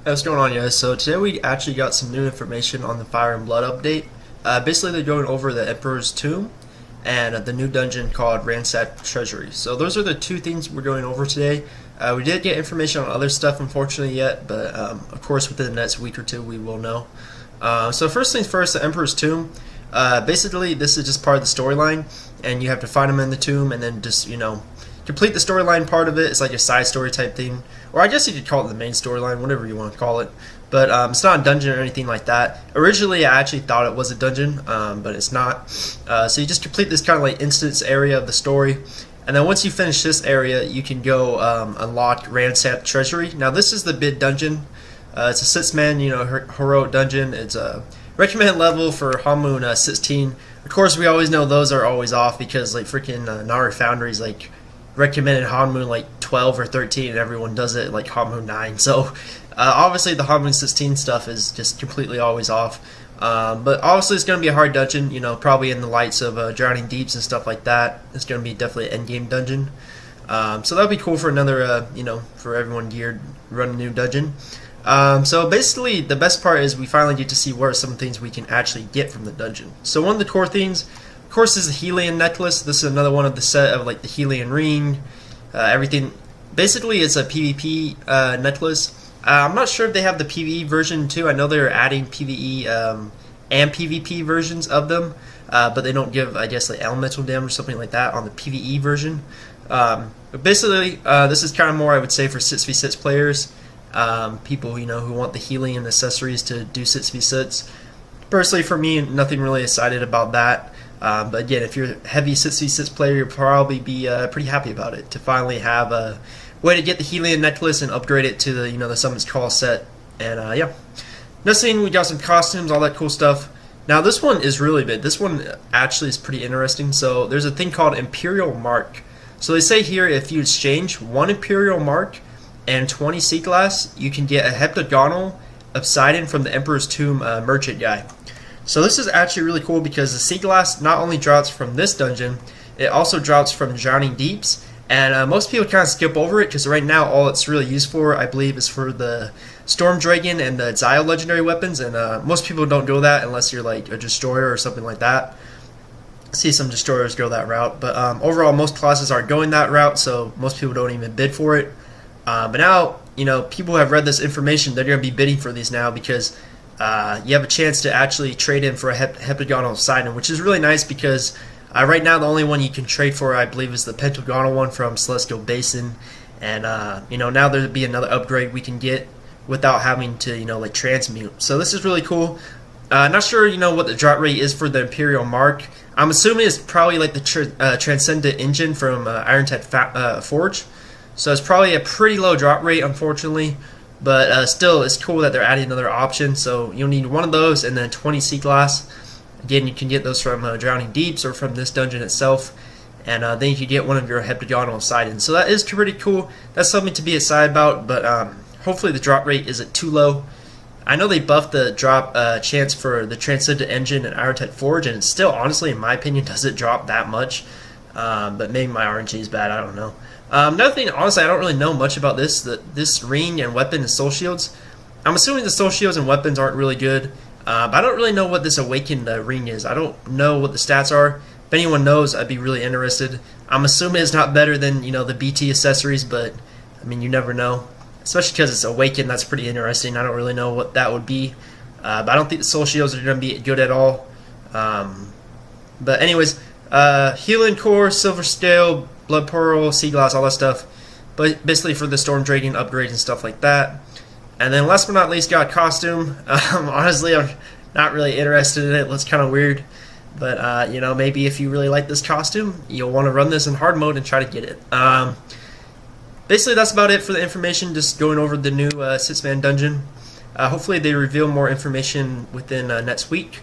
Hey, what's going on, guys? So today we actually got some new information on the Fire and Blood update. Basically, they're going over the Emperor's Tomb and the new dungeon called Ransacked Treasury. So those are the two things we're going over today. We did get information on other stuff, unfortunately, yet, but of course, within the next week or two, we will know. So first things first, the Emperor's Tomb. Basically, this is just part of the storyline, and you have to find him in the tomb, and then just complete the storyline part of it. It's like a side story type thing, or I guess you could call it the main storyline, whatever you want to call it. But it's not a dungeon or anything like that. Originally, I actually thought it was a dungeon, but it's not. So you just complete this kind of like instance area of the story, and then once you finish this area, you can go unlock Ransacked Treasury. Now this is the bid dungeon. It's a 6-man, heroic dungeon. It's a recommended level for Hamun 16. Of course, we always know those are always off because like freaking Nari Foundry's like recommended Hanmoon like 12 or 13 and everyone does it like Hanmoon 9, so obviously the Hanmoon 16 stuff is just completely always off, but obviously it's going to be a hard dungeon, probably in the lights of Drowning Deeps and stuff like that. It's going to be definitely an endgame dungeon, so that'll be cool for another for everyone geared run a new dungeon. So basically the best part is we finally get to see what are some things we can actually get from the dungeon. So one of the core things, of course, is the Helion necklace. This is another one of the set of like the Helion ring, everything. Basically, it's a PvP necklace. I'm not sure if they have the PvE version too. I know they're adding PvE and PvP versions of them, but they don't give, I guess, like elemental damage or something like that on the PvE version. But basically, this is kind of more, I would say, for 6v6 players, people who want the Helion accessories to do 6v6. Personally, for me, nothing really excited about that. But again, if you're a heavy 6v6 player, you'll probably be pretty happy about it to finally have a way to get the Helion necklace and upgrade it to the the Summon's Call set. And yeah, next thing, we got some costumes, all that cool stuff. Now this one is really big. This one actually is pretty interesting. So there's a thing called Imperial Mark. So they say here, if you exchange 1 Imperial Mark and 20 sea glass, you can get a heptagonal obsidian from the Emperor's Tomb merchant guy. So this is actually really cool because the sea glass not only drops from this dungeon, it also drops from Drowning Deeps, and most people kind of skip over it because right now all it's really used for, I believe, is for the Storm Dragon and the Zio legendary weapons, and most people don't go that unless you're like a destroyer or something like that. I see some destroyers go that route, but overall most classes aren't going that route, so most people don't even bid for it. But now, people have read this information, they're going to be bidding for these now because you have a chance to actually trade in for a heptagonal obsidian, which is really nice because right now the only one you can trade for, I believe, is the pentagonal one from Celestial Basin, and now there'll be another upgrade we can get without having to like transmute. So this is really cool. Not sure what the drop rate is for the Imperial Mark. I'm assuming it's probably like the Transcendent Engine from Irontide Forge. So it's probably a pretty low drop rate, unfortunately, but still, it's cool that they're adding another option. So you'll need one of those and then 20 sea glass. Again, you can get those from Drowning Deeps or from this dungeon itself, and then you can get one of your heptagonal obsidians. So that is pretty cool. That's something to be excited about, but hopefully the drop rate isn't too low. I know they buffed the drop chance for the Transcendent Engine and Irontide Forge, and it still, honestly, in my opinion, doesn't drop that much. But maybe my RNG is bad, I don't know. Another thing, honestly, I don't really know much about this. This ring and weapon and soul shields. I'm assuming the soul shields and weapons aren't really good. But I don't really know what this awakened ring is. I don't know what the stats are. If anyone knows, I'd be really interested. I'm assuming it's not better than the BT accessories, but I mean, you never know. Especially because it's awakened, that's pretty interesting. I don't really know what that would be. But I don't think the soul shields are going to be good at all. But anyways, Healing Core, Silver Scale, Blood Pearl, Sea Glass, all that stuff. But basically for the Storm Dragon upgrades and stuff like that. And then last but not least, got a costume. Honestly, I'm not really interested in it. It looks kind of weird. But, maybe if you really like this costume, you'll want to run this in hard mode and try to get it. Basically, that's about it for the information. Just going over the new 6-man dungeon. Hopefully they reveal more information within next week.